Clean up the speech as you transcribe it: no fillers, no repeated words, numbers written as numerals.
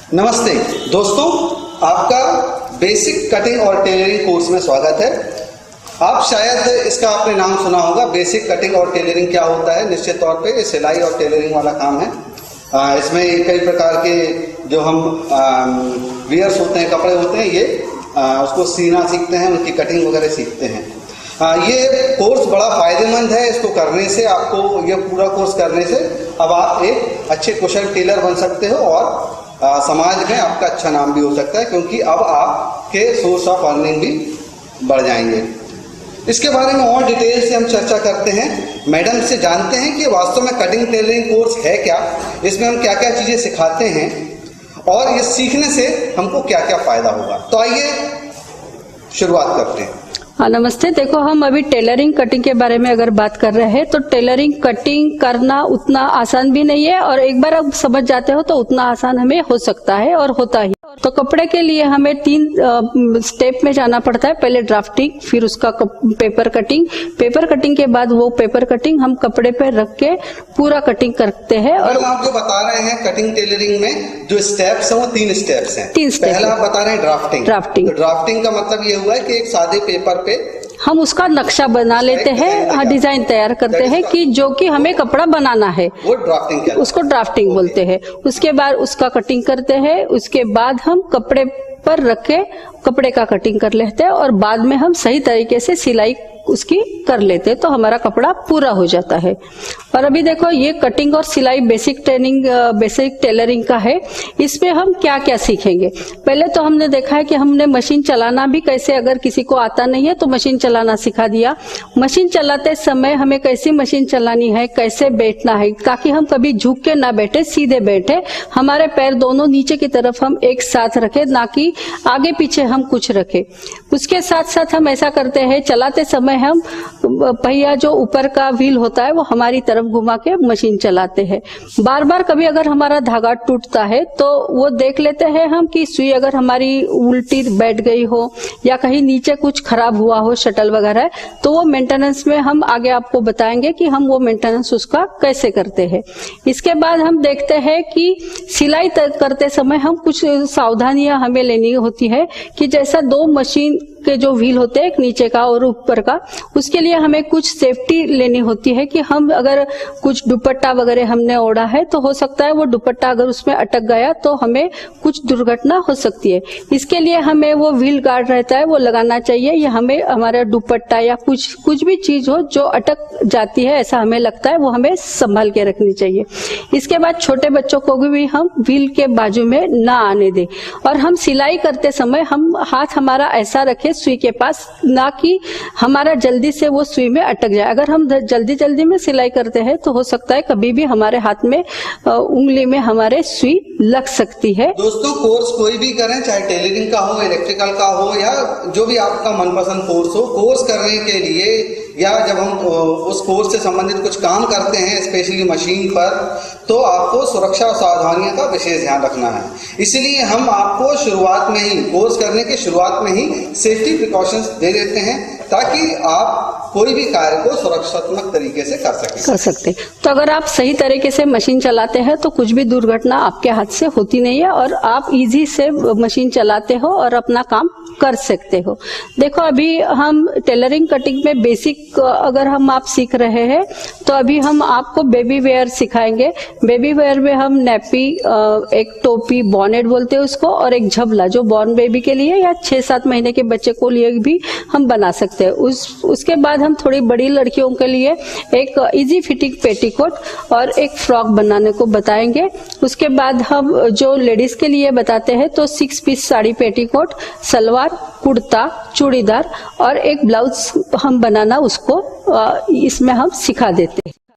नमस्ते दोस्तों, आपका बेसिक कटिंग और टेलरिंग कोर्स में स्वागत है। आप शायद इसका आपने नाम सुना होगा, बेसिक कटिंग और टेलरिंग क्या होता है। निश्चित तौर पे ये सिलाई और टेलरिंग वाला काम है। इसमें कई प्रकार के जो हम वियर्स होते हैं, कपड़े होते हैं, ये उसको सीना सीखते हैं, उनकी कटिंग वगैरह सीखते हैं। ये कोर्स बड़ा फायदेमंद है। इसको करने से आपको, ये पूरा कोर्स करने से अब आप एक अच्छे कुशल टेलर बन सकते हो और समाज में आपका अच्छा नाम भी हो सकता है, क्योंकि अब आपके सोर्स ऑफ अर्निंग भी बढ़ जाएंगे। इसके बारे में और डिटेल से हम चर्चा करते हैं। मैडम से जानते हैं कि वास्तव में कटिंग टेलरिंग कोर्स है क्या, इसमें हम क्या क्या चीज़ें सिखाते हैं और ये सीखने से हमको क्या क्या फायदा होगा। तो आइए शुरुआत करते हैं। हाँ, नमस्ते। देखो, हम अभी टेलरिंग कटिंग के बारे में अगर बात कर रहे हैं तो टेलरिंग कटिंग करना उतना आसान भी नहीं है, और एक बार आप समझ जाते हो तो उतना आसान हमें हो सकता है और होता ही। तो कपड़े के लिए हमें 3 स्टेप में जाना पड़ता है। पहले ड्राफ्टिंग, फिर उसका पेपर कटिंग, पेपर कटिंग के बाद वो पेपर कटिंग हम कपड़े पे रख के पूरा कटिंग करते हैं। और आप जो बता रहे हैं कटिंग टेलरिंग में जो स्टेप्स हैं वो 3 स्टेप्स हैं। 3 स्टेप। पहला आप बता रहे हैं ड्राफ्टिंग। तो ड्राफ्टिंग का मतलब ये हुआ है कि एक सादे पेपर पे हम उसका नक्शा बना लेते हैं, डिजाइन तैयार करते हैं कि जो कि हमें कपड़ा बनाना है, वो ड्राफ्टिंग कहलाता है। उसको ड्राफ्टिंग बोलते हैं। उसके बाद उसका कटिंग करते हैं, उसके बाद हम कपड़े पर रख के कपड़े का कटिंग कर लेते हैं और बाद में हम सही तरीके से सिलाई उसकी कर लेते हैं, तो हमारा कपड़ा पूरा हो जाता है। और अभी देखो, ये कटिंग और सिलाई बेसिक टेलरिंग का है। इसमें हम क्या क्या सीखेंगे। पहले तो हमने देखा है कि हमने मशीन चलाना भी कैसे, अगर किसी को आता नहीं है तो मशीन चलाना सिखा दिया। मशीन चलाते समय हमें कैसी मशीन चलानी है, कैसे बैठना है, ताकि हम कभी झुक के ना बैठे, सीधे बैठे, हमारे पैर दोनों नीचे की तरफ हम एक साथ रखे, ना कि आगे पीछे हम कुछ रखे। उसके साथ साथ हम ऐसा करते हैं, चलाते समय हम पहिया जो ऊपर का व्हील होता है वो हमारी तरफ घुमा के मशीन चलाते हैं। बार बार कभी अगर हमारा धागा टूटता है तो वो देख लेते हैं हम कि सुई अगर हमारी उल्टी बैठ गई हो या कहीं नीचे कुछ खराब हुआ हो, शटल वगैरह, तो वो मेंटेनेंस में हम आगे आपको बताएंगे कि हम वो मेंटेनेंस उसका कैसे करते हैं। इसके बाद हम देखते हैं कि सिलाई करते समय हम कुछ सावधानियां हमें लेनी होती है कि जैसा 2 मशीन के जो व्हील होते हैं, एक नीचे का और ऊपर का, उसके लिए हमें कुछ सेफ्टी लेनी होती है कि हम अगर कुछ दुपट्टा वगैरह हमने ओढ़ा है तो हो सकता है वो दुपट्टा अगर उसमें अटक गया तो हमें कुछ दुर्घटना हो सकती है। इसके लिए हमें वो व्हील गार्ड रहता है वो लगाना चाहिए, या हमें हमारा दुपट्टा या कुछ भी चीज हो जो अटक जाती है, ऐसा हमें लगता है, वो हमें संभाल के रखनी चाहिए। इसके बाद छोटे बच्चों को भी हम व्हील के बाजू में ना आने दें, और हम सिलाई करते समय हम हाथ हमारा ऐसा रखें सुई के पास, ना कि हमारा जल्दी से वो सुई में अटक जाए। अगर हम जल्दी में सिलाई करते हैं तो हो सकता है कभी भी हमारे हाथ में उंगली में हमारे सुई लग सकती है। दोस्तों, कोर्स कोई भी करें, चाहे टेलरिंग का हो, इलेक्ट्रिकल का हो, या जो भी आपका मनपसंद कोर्स हो, कोर्स करने के लिए या जब हम उस कोर्स से संबंधित कुछ काम करते हैं, स्पेशली मशीन पर, तो आपको सुरक्षा और सावधानियों का विशेष ध्यान रखना है। इसलिए हम आपको शुरुआत में ही, कोर्स करने के शुरुआत में ही सेफ्टी प्रिकॉशंस दे देते हैं, ताकि आप कोई भी कार्य को सुरक्षात्मक तरीके से कर सकते। तो अगर आप सही तरीके से मशीन चलाते हैं तो कुछ भी दुर्घटना आपके हाथ से होती नहीं है, और आप इजी से मशीन चलाते हो और अपना काम कर सकते हो। देखो, अभी हम टेलरिंग कटिंग में बेसिक अगर हम आप सीख रहे हैं तो अभी हम आपको बेबी वेयर सिखाएंगे। बेबी वेयर में हम नैपी, एक टोपी, बॉनेट बोलते हैं उसको, और एक झबला जो बॉर्न बेबी के लिए या 6-7 महीने के बच्चे को लिए भी हम बना सकते हैं। उसके बाद हम थोड़ी बड़ी लड़कियों के लिए एक इजी फिटिंग पेटीकोट और एक फ्रॉक बनाने को बताएंगे। उसके बाद हम जो लेडीज के लिए बताते हैं तो 6 पीस साड़ी पेटीकोट, सलवार, कुर्ता, चूड़ीदार और एक ब्लाउज हम बनाना उसको इसमें हम सिखा देते हैं।